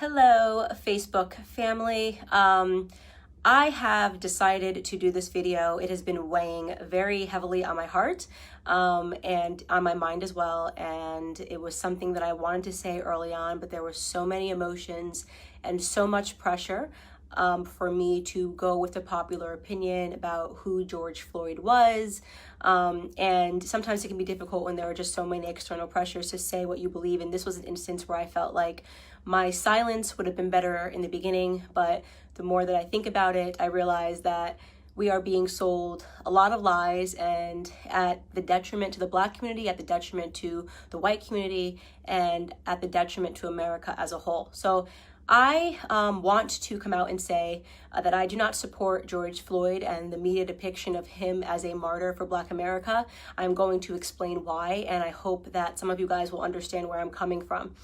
Hello, Facebook family. I have decided to do this video. It has been weighing very heavily on my heart and on my mind as well. And it was something that I wanted to say early on, but there were so many emotions and so much pressure for me to go with the popular opinion about who George Floyd was. And sometimes it can be difficult when there are just so many external pressures to say what you believe. And this was an instance where I felt like my silence would have been better in the beginning, but the more that I think about it, I realize that we are being sold a lot of lies, and at the detriment to the Black community, at the detriment to the white community, and at the detriment to America as a whole. So I want to come out and say that I do not support George Floyd and the media depiction of him as a martyr for Black America. I'm going to explain why, and I hope that some of you guys will understand where I'm coming from.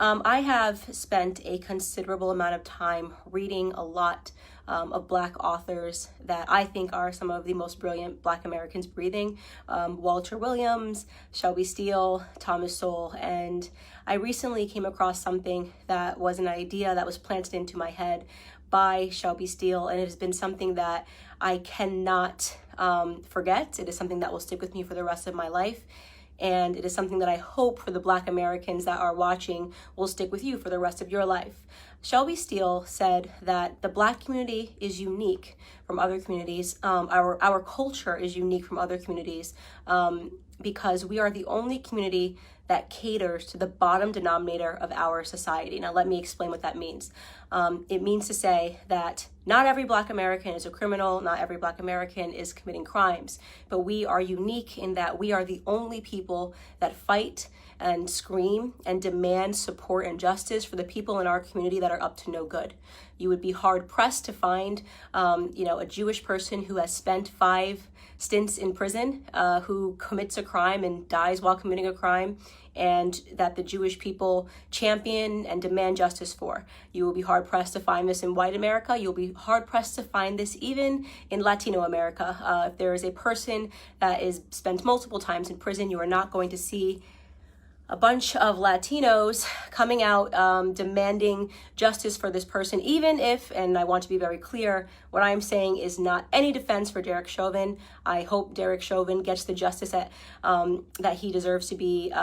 I have spent a considerable amount of time reading a lot of Black authors that I think are some of the most brilliant Black Americans breathing. Walter Williams, Shelby Steele, Thomas Sowell, and I recently came across something that was an idea that was planted into my head by Shelby Steele, and it has been something that I cannot forget. It is something that will stick with me for the rest of my life. And it is something that I hope for the Black Americans that are watching will stick with you for the rest of your life. Shelby Steele said that the Black community is unique from other communities. Our culture is unique from other communities because we are the only community that caters to the bottom denominator of our society. Now, let me explain what that means. It means to say that not every Black American is a criminal, not every Black American is committing crimes, but we are unique in that we are the only people that fight and scream and demand support and justice for the people in our community that are up to no good. You would be hard pressed to find, a Jewish person who has spent 5 stints in prison, who commits a crime and dies while committing a crime, and that the Jewish people champion and demand justice for. You will be hard pressed to find this in white America. You'll be hard pressed to find this even in Latino America. If there is a person that is spent multiple times in prison, you are not going to see a bunch of Latinos coming out demanding justice for this person, even if, and I want to be very clear, what I'm saying is not any defense for Derek Chauvin. I hope Derek Chauvin gets the justice that he deserves to be,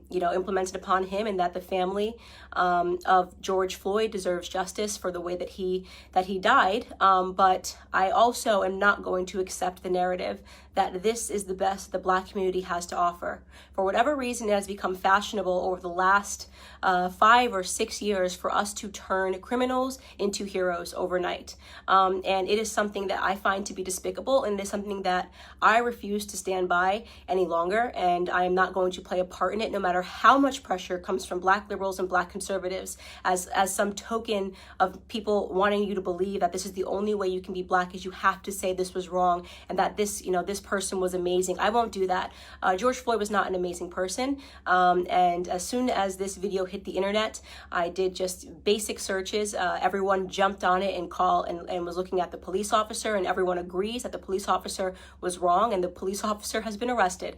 implemented upon him, and that the family of George Floyd deserves justice for the way that he died. But I also am not going to accept the narrative that this is the best the Black community has to offer. For whatever reason, it has become fashionable over the last 5 or 6 years for us to turn criminals into heroes overnight. And it is something that I find to be despicable, and it is something that I refuse to stand by any longer, and I am not going to play a part in it, no matter how much pressure comes from Black liberals and Black conservatives as some token of people wanting you to believe that this is the only way you can be Black, is you have to say this was wrong and that this person was amazing. I won't do that. George Floyd was not an amazing person. And as soon as this video hit the internet, I did just basic searches. Everyone jumped on it and was looking at the police officer, and everyone agrees that the police officer was wrong, and the police officer has been arrested.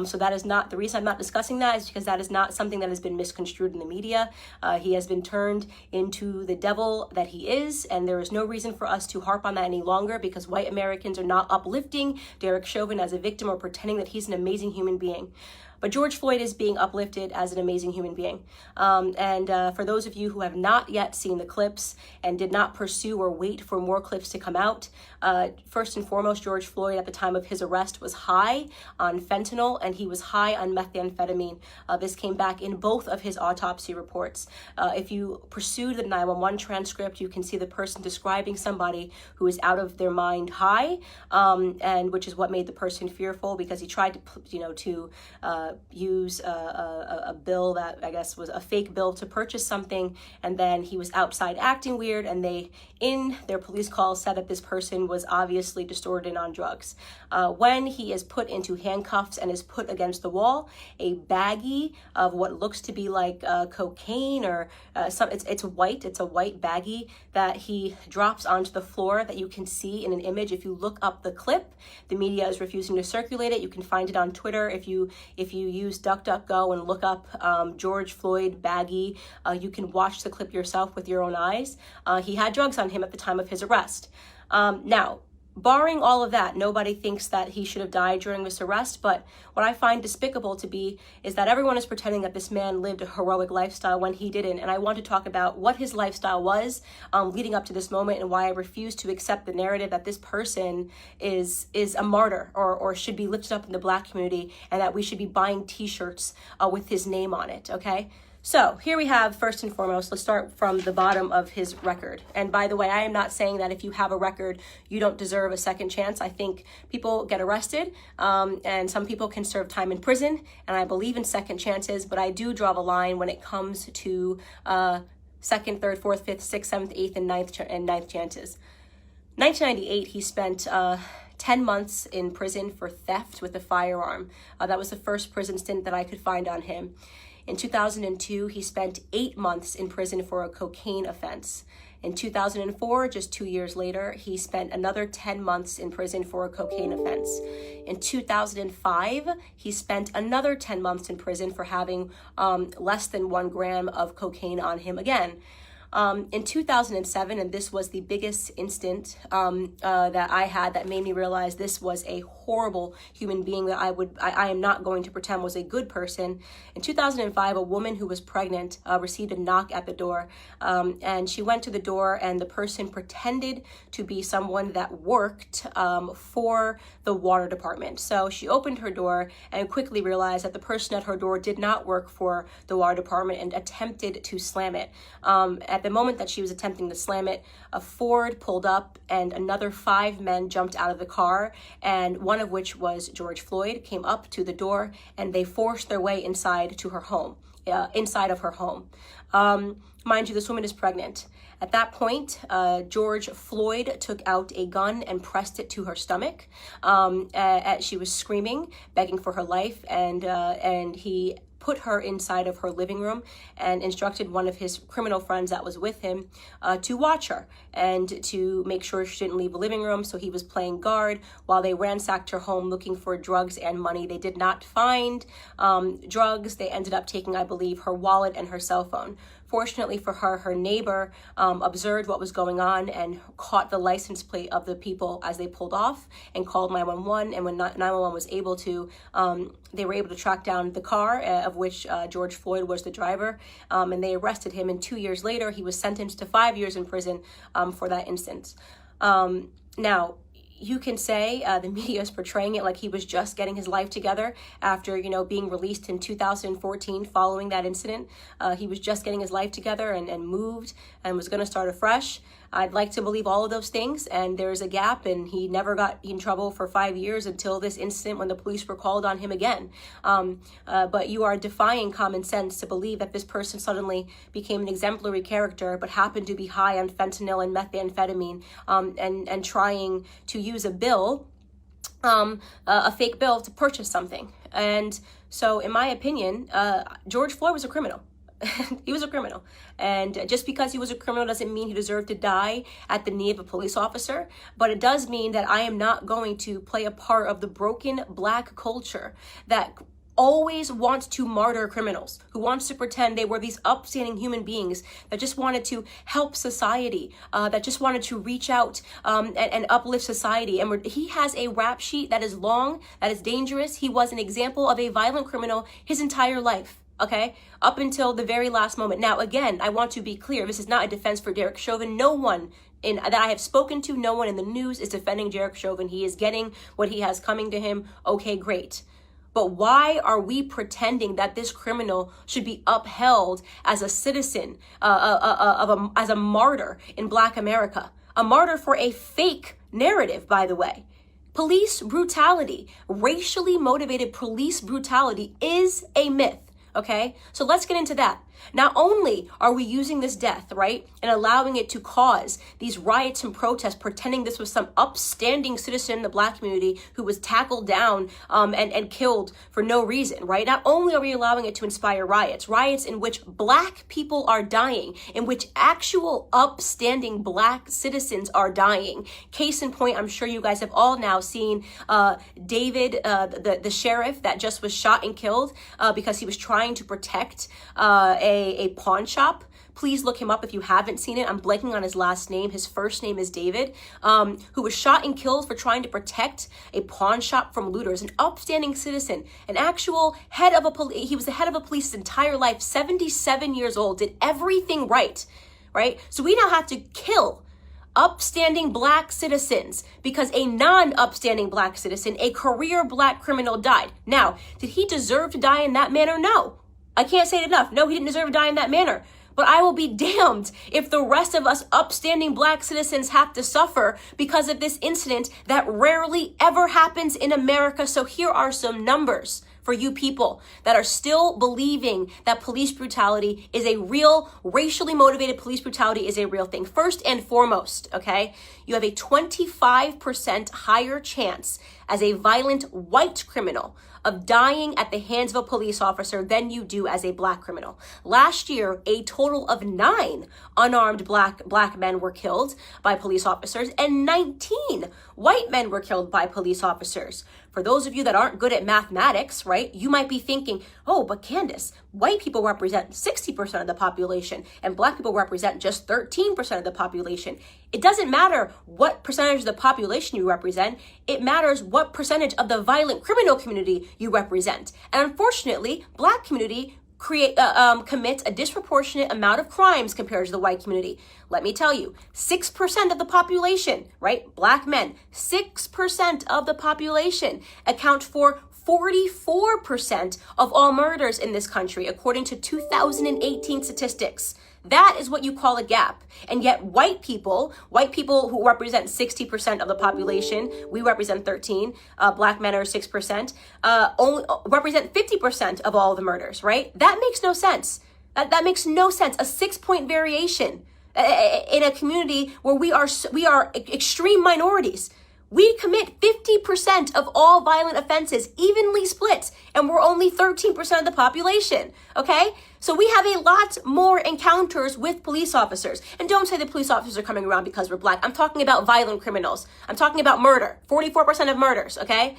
So that is not the reason I'm not discussing that, is because that is not something that has been misconstrued in the media. He has been turned into the devil that he is, and there is no reason for us to harp on that any longer, because white Americans are not uplifting Derek Chauvin as a victim or pretending that he's an amazing human being. But George Floyd is being uplifted as an amazing human being. For those of you who have not yet seen the clips and did not pursue or wait for more clips to come out, first and foremost, George Floyd at the time of his arrest was high on fentanyl, and he was high on methamphetamine. This came back in both of his autopsy reports. If you pursue the 911 transcript, you can see the person describing somebody who is out of their mind high, and which is what made the person fearful, because he tried to use a bill that I guess was a fake bill to purchase something, and then he was outside acting weird, and they, in their police call, said that this person was obviously distorted and on drugs. When he is put into handcuffs and is put against the wall, a baggie of what looks to be like cocaine or it's a white baggie that he drops onto the floor that you can see in an image. If you look up the clip, the media is refusing to circulate it. You can find it on Twitter if you you use DuckDuckGo and look up George Floyd baggie, you can watch the clip yourself with your own eyes. He had drugs on him at the time of his arrest. Now, barring all of that, nobody thinks that he should have died during this arrest, but what I find despicable to be is that everyone is pretending that this man lived a heroic lifestyle when he didn't, and I want to talk about what his lifestyle was leading up to this moment and why I refuse to accept the narrative that this person is a martyr or should be lifted up in the Black community and that we should be buying t-shirts with his name on it, okay? So here we have, first and foremost, let's start from the bottom of his record. And by the way, I am not saying that if you have a record, you don't deserve a second chance. I think people get arrested and some people can serve time in prison. And I believe in second chances, but I do draw the line when it comes to second, third, fourth, fifth, sixth, seventh, eighth, and ninth chances. 1998, he spent 10 months in prison for theft with a firearm. That was the first prison stint that I could find on him. In 2002, he spent 8 months in prison for a cocaine offense. In 2004, just 2 years later, he spent another 10 months in prison for a cocaine offense. In 2005, he spent another 10 months in prison for having less than 1 gram of cocaine on him again. In 2007, and this was the biggest instant that I had that made me realize this was a horrible human being that I am not going to pretend was a good person. In 2005, a woman who was pregnant received a knock at the door, and she went to the door, and the person pretended to be someone that worked for the water department. So she opened her door and quickly realized that the person at her door did not work for the water department and attempted to slam it. At the moment that she was attempting to slam it, a Ford pulled up and another 5 men jumped out of the car, and one of which was George Floyd, came up to the door and they forced their way inside to her home, inside of her home. Mind you, this woman is pregnant. At that point, George Floyd took out a gun and pressed it to her stomach. She was screaming, begging for her life, and he put her inside of her living room and instructed one of his criminal friends that was with him to watch her and to make sure she didn't leave the living room. So he was playing guard while they ransacked her home looking for drugs and money. They did not find drugs. They ended up taking, I believe, her wallet and her cell phone. Fortunately for her, her neighbor observed what was going on and caught the license plate of the people as they pulled off and called 911. And when 911 was able to, they were able to track down the car of which George Floyd was the driver, and they arrested him. And 2 years later, he was sentenced to 5 years in prison for that instance. Now, you can say the media is portraying it like he was just getting his life together after, being released in 2014 following that incident. He was just getting his life together and moved and was going to start afresh. I'd like to believe all of those things, and there's a gap, and he never got in trouble for 5 years until this incident when the police were called on him again. But you are defying common sense to believe that this person suddenly became an exemplary character but happened to be high on fentanyl and methamphetamine and trying to use a bill, a fake bill, to purchase something. And so in my opinion, George Floyd was a criminal. He was a criminal. And just because he was a criminal doesn't mean he deserved to die at the knee of a police officer. But it does mean that I am not going to play a part of the broken Black culture that always wants to martyr criminals, who wants to pretend they were these upstanding human beings that just wanted to help society, that just wanted to reach out and uplift society. And he has a rap sheet that is long, that is dangerous. He was an example of a violent criminal his entire life. Okay, up until the very last moment. Now, again, I want to be clear. This is not a defense for Derek Chauvin. No one that I have spoken to, no one in the news is defending Derek Chauvin. He is getting what he has coming to him. Okay, great. But why are we pretending that this criminal should be upheld as a citizen, as a martyr in Black America? A martyr for a fake narrative, by the way. Police brutality, racially motivated police brutality is a myth. Okay, so let's get into that. Not only are we using this death, right, and allowing it to cause these riots and protests, pretending this was some upstanding citizen in the Black community who was tackled down and killed for no reason, right? Not only are we allowing it to inspire riots in which Black people are dying, in which actual upstanding Black citizens are dying. Case in point, I'm sure you guys have all now seen David, the sheriff that just was shot and killed because he was trying to protect a pawn shop. Please look him up if you haven't seen it. I'm blanking on his last name. His first name is David, who was shot and killed for trying to protect a pawn shop from looters, an upstanding citizen, an actual head of he was the head of a police his entire life, 77 years old, did everything right? So we now have to kill upstanding Black citizens because a non-upstanding Black citizen, a career Black criminal, died. Now, did he deserve to die in that manner? No. I can't say it enough. No, he didn't deserve to die in that manner. But I will be damned if the rest of us upstanding Black citizens have to suffer because of this incident that rarely ever happens in America. So here are some numbers for you people that are still believing that police brutality is a real, racially motivated police brutality is a real thing. First and foremost, okay, you have a 25% higher chance as a violent white criminal of dying at the hands of a police officer than you do as a Black criminal. Last year, a total of 9 unarmed black men were killed by police officers and 19 white men were killed by police officers. For those of you that aren't good at mathematics, right, you might be thinking, oh, but Candace, white people represent 60% of the population and Black people represent just 13% of the population. It doesn't matter what percentage of the population you represent. It matters what percentage of the violent criminal community you represent. And unfortunately, Black community commits a disproportionate amount of crimes compared to the white community. Let me tell you, 6% of the population, right? Black men, 6% of the population account for 44% of all murders in this country, according to 2018 statistics. That is what you call a gap. And yet white people who represent 60% of the population, we represent 13, Black men are 6%, only represent 50% of all the murders, right? That makes no sense. That makes no sense. A 6-point variation in a community where we are extreme minorities. We commit 50% of all violent offenses, evenly split, and we're only 13% of the population, okay? So we have a lot more encounters with police officers. And don't say the police officers are coming around because we're Black. I'm talking about violent criminals. I'm talking about murder, 44% of murders, okay?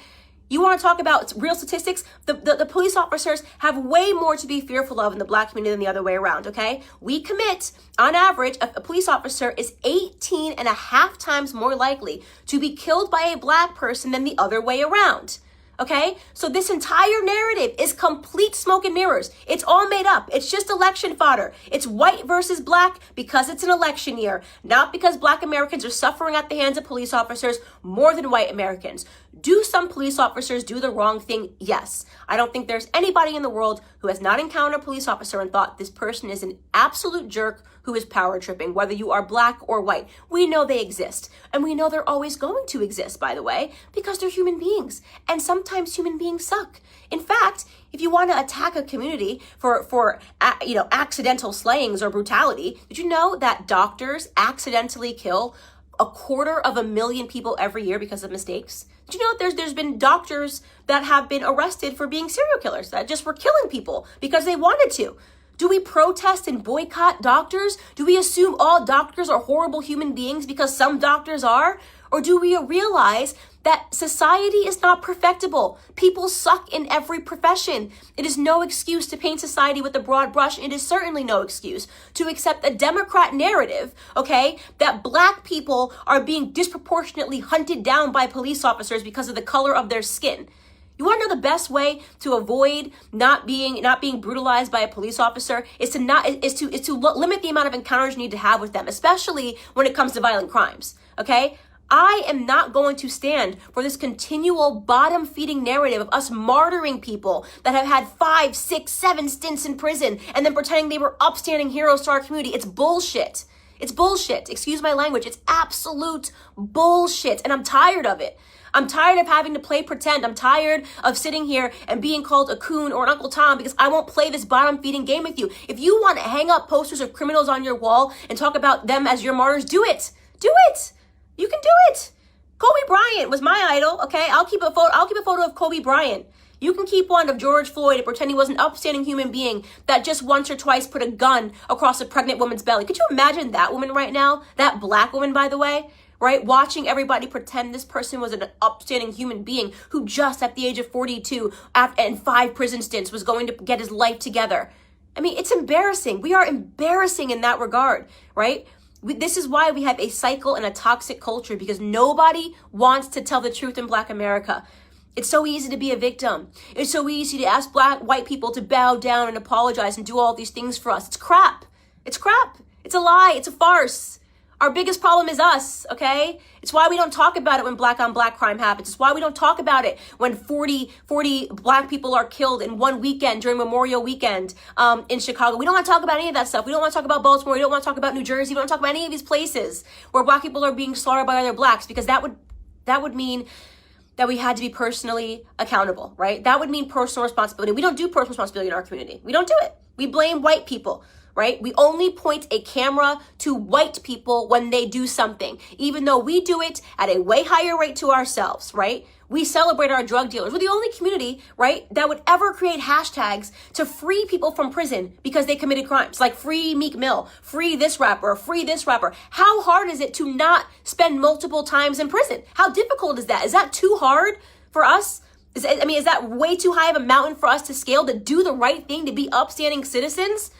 You want to talk about real statistics? The police officers have way more to be fearful of in the Black community than the other way around, okay? We commit, on average, a police officer is 18.5 times more likely to be killed by a Black person than the other way around. Okay, so this entire narrative is complete smoke and mirrors. It's all made up. It's just election fodder. It's white versus Black because it's an election year, not because Black Americans are suffering at the hands of police officers more than white Americans. Do some police officers do the wrong thing? Yes. I don't think there's anybody in the world who has not encountered a police officer and thought this person is an absolute jerk who is power tripping, whether you are Black or white. We know they exist. And we know they're always going to exist, by the way, because they're human beings. And sometimes human beings suck. In fact, if you want to attack a community for accidental slayings or brutality, did you know that doctors accidentally kill 250,000 people every year because of mistakes? Did you know that there's been doctors that have been arrested for being serial killers that just were killing people because they wanted to? Do we protest and boycott doctors? Do we assume all doctors are horrible human beings because some doctors are? Or do we realize that society is not perfectible? People suck in every profession. It is no excuse to paint society with a broad brush. It is certainly no excuse to accept a Democrat narrative, okay, that Black people are being disproportionately hunted down by police officers because of the color of their skin. You want to know the best way to avoid not being brutalized by a police officer is to limit the amount of encounters you need to have with them, especially when it comes to violent crimes. Okay? I am not going to stand for this continual bottom-feeding narrative of us martyring people that have had 5, 6, 7 stints in prison and then pretending they were upstanding heroes to our community. It's bullshit. It's bullshit. Excuse my language. It's absolute bullshit. And I'm tired of it. I'm tired of having to play pretend. I'm tired of sitting here and being called a coon or an Uncle Tom because I won't play this bottom-feeding game with you. If you want to hang up posters of criminals on your wall and talk about them as your martyrs, do it. Do it. You can do it. Kobe Bryant was my idol, okay? I'll keep a photo of Kobe Bryant. You can keep one of George Floyd and pretend he was an upstanding human being that just once or twice put a gun across a pregnant woman's belly. Could you imagine that woman right now? That black woman, by the way, right? Watching everybody pretend this person was an upstanding human being who just at the age of 42 and 5 prison stints was going to get his life together. I mean, it's embarrassing. We are embarrassing in that regard, right? This is why we have a cycle and a toxic culture, because nobody wants to tell the truth in Black America. It's so easy to be a victim. It's so easy to ask white people to bow down and apologize and do all these things for us. It's crap. It's crap. It's a lie. It's a farce. Our biggest problem is us, okay? It's why we don't talk about it when black on black crime happens. It's why we don't talk about it when 40 black people are killed in one weekend during Memorial Weekend in Chicago. We don't want to talk about any of that stuff. We don't want to talk about Baltimore. We don't want to talk about New Jersey. We don't want to talk about any of these places where black people are being slaughtered by other blacks, because that would mean that we had to be personally accountable, right? That would mean personal responsibility. We don't do personal responsibility in our community. We don't do it. We blame white people, right? We only point a camera to white people when they do something, even though we do it at a way higher rate to ourselves, right? We celebrate our drug dealers. We're the only community, right, that would ever create hashtags to free people from prison because they committed crimes, like free Meek Mill, free this rapper, free this rapper. How hard is it to not spend multiple times in prison? How difficult is that? Is that too hard for us? Is that way too high of a mountain for us to scale, to do the right thing, to be upstanding citizens?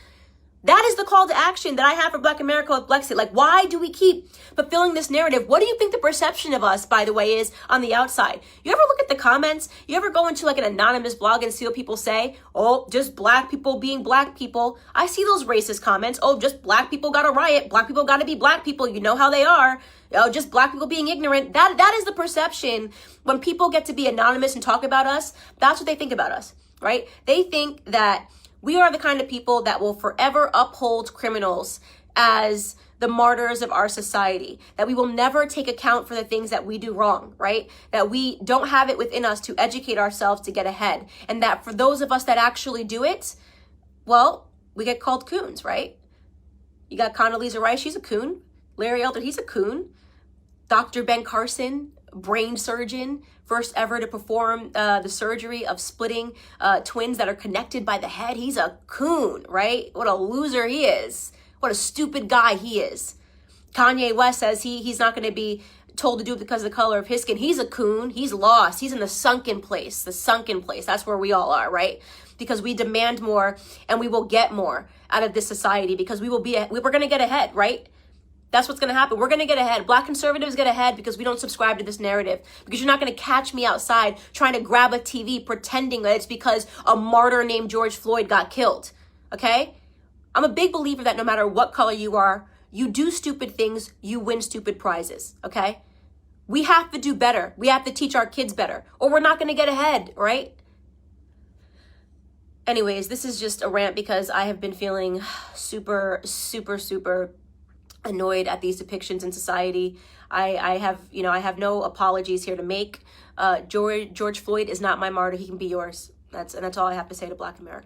That is the call to action that I have for Black America with Blexit. Like, why do we keep fulfilling this narrative? What do you think the perception of us, by the way, is on the outside? You ever look at the comments? You ever go into like an anonymous blog and see what people say? Oh, just black people being black people. I see those racist comments. Oh, just black people got to riot. Black people got to be black people. You know how they are. Oh, just black people being ignorant. That is the perception. When people get to be anonymous and talk about us, that's what they think about us, right? They think that we are the kind of people that will forever uphold criminals as the martyrs of our society, that we will never take account for the things that we do wrong, right? That we don't have it within us to educate ourselves to get ahead. And that for those of us that actually do it, well, we get called coons, right? You got Condoleezza Rice, she's a coon. Larry Elder, he's a coon. Dr. Ben Carson, brain surgeon, first ever to perform the surgery of splitting twins that are connected by the head. He's a coon, right? What a loser he is. What a stupid guy he is. Kanye West says he's not going to be told to do it because of the color of his skin. He's a coon. He's lost. He's in the sunken place. The sunken place. That's where we all are, right? Because we demand more and we will get more out of this society, because we're going to get ahead, right? That's what's going to happen. We're going to get ahead. Black conservatives get ahead because we don't subscribe to this narrative. Because you're not going to catch me outside trying to grab a TV pretending that it's because a martyr named George Floyd got killed. Okay? I'm a big believer that no matter what color you are, you do stupid things, you win stupid prizes. Okay? We have to do better. We have to teach our kids better, or we're not going to get ahead, right? Anyways, this is just a rant because I have been feeling super annoyed at these depictions in society. I have no apologies here to make. George Floyd is not my martyr. He can be yours. That's all I have to say to Black America.